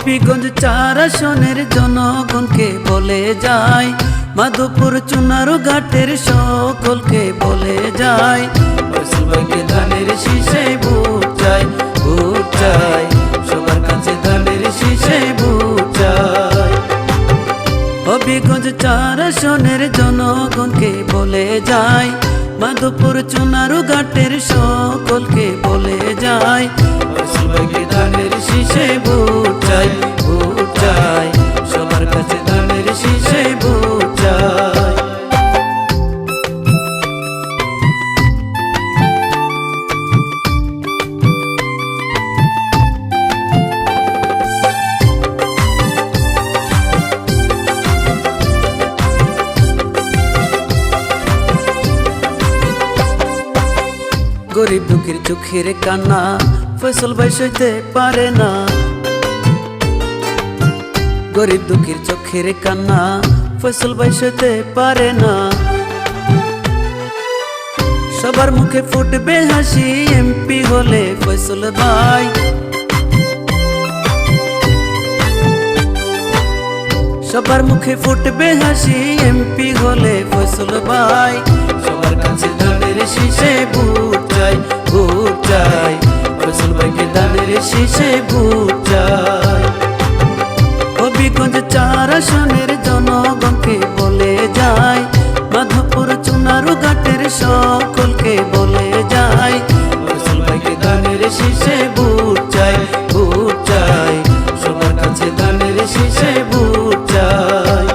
হবিগঞ্জ 4 আসনের জনগণকে বলে যায়, মাধবপুর চুনারু ঘাটের সকলকে বলে যায়, ফয়সাল ভাইকে ধানের শীষে ভোট চাই, ভোট চাই, সবার কাছে ধানের শীষে ভোট চাই। হবিগঞ্জ 4 আসনের জনগণকে বলে যায়, মাধবপুর চুনারু ঘাটের সকলকে বলে যায়, ফয়সাল ভাইকে ধানের শীষে ভোট চাই, ভোট চাই, সবার কাছে ধানের শীষে ভোট চাই। গরিব দুঃখীর চোখের কান্না ফয়সাল ভাই সইতে পারে না, গরিব দুঃখীর চোখের কান্না ফয়সাল ভাই সইতে পারে না, সবার মুখে ফুটবে হাসি এমপি হলে ফয়সাল ভাই, সবার মুখে ফুটবে হাসি এমপি হলে ফয়সাল ভাই, সবার কাছে ধানের শীষে ভোট চাই, ভোট চাই, ফয়সাল ভাইকে ধানের শীষে ভোট চাই। হবিগঞ্জ 4 আসনের জনগণকে বলে যায়, মাধবপুর চুনারু ঘাটের সকলকে বলে যায়, ফয়সাল ভাইকে ধানের শীষে ভোট চাই, ভোট চাই, সবার কাছে ধানের শীষে ভোট চাই।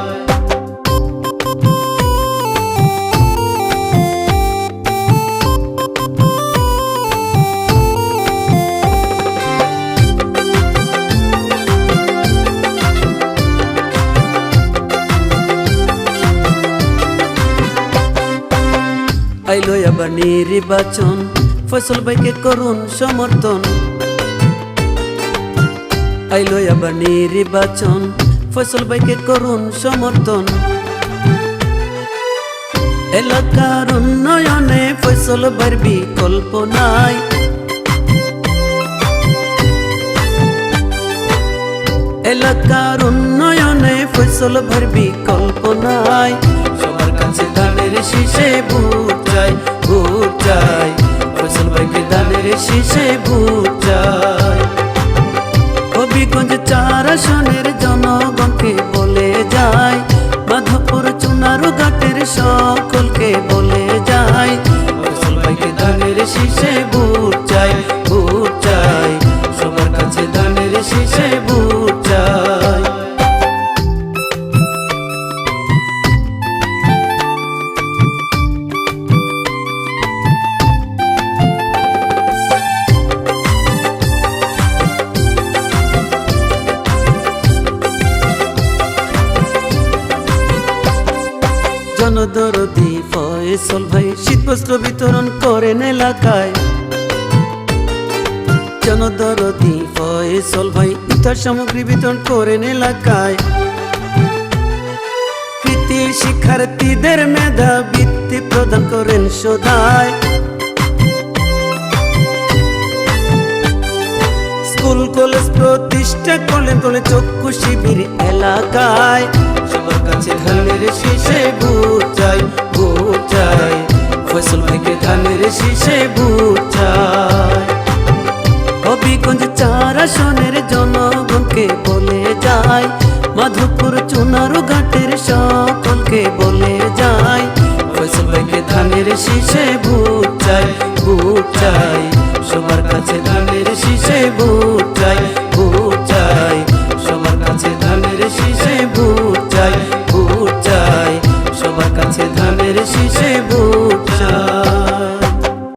আইলো আবার নির্বাচন, ফয়সাল ভাইকে করুন সমর্থন, আইলো আবার নির্বাচন, ফয়সাল ভাইকে করুন সমর্থন, এলাকার উন্নয়নে ফয়সাল ভাইয়ের বিকল্প নাই, এলাকার উন্নয়নে ফয়সাল ভাইয়ের বিকল্প নাই, সবার কাছে ধানের শীষে ভোট চাই, ভোট চাই, ফয়সাল ভাইকে ধানের শীষে ভোট চাই। হবিগঞ্জ 4 আসনের জনগণকে বলে যায়, মাধবপুর চুনারু ঘাটের সকলকে বলে যায়, ফয়সাল ভাইকে ধানের শীষে ভোট চাই, ভোট চাই, সবার কাছে ধানের শীষে ভোট চাই। জনদরদি ফয়সাল ভাই শীতবস্ত্র বিতরণ করেন এলাকায়, জনদরদি ফয়সাল ভাই ইফতার সামগ্রী বিতরণ করেন এলাকায়, কৃতি শিক্ষার্থীদের মেধা বৃত্তি প্রদান করেন সদায়, স্কুল কলেজ প্রতিষ্ঠা করলেন চক্ষু শিবির এলাকায়, সবার কাছে ধানের শীষে ভোট চাই, ভোট চাই, ফয়সাল ভাইকে ধানের শীষে ভোট চাই। হবিগঞ্জ 4 আসনের জনগণকে বলে যায়, মাধবপুর চুনারু ঘাটের সকলকে বলে যায়, ফয়সাল ভাইকে ধানের শীষে ভোট চাই, ভোট চাই, সবার কাছে ধানের শীষে ভোট চাই।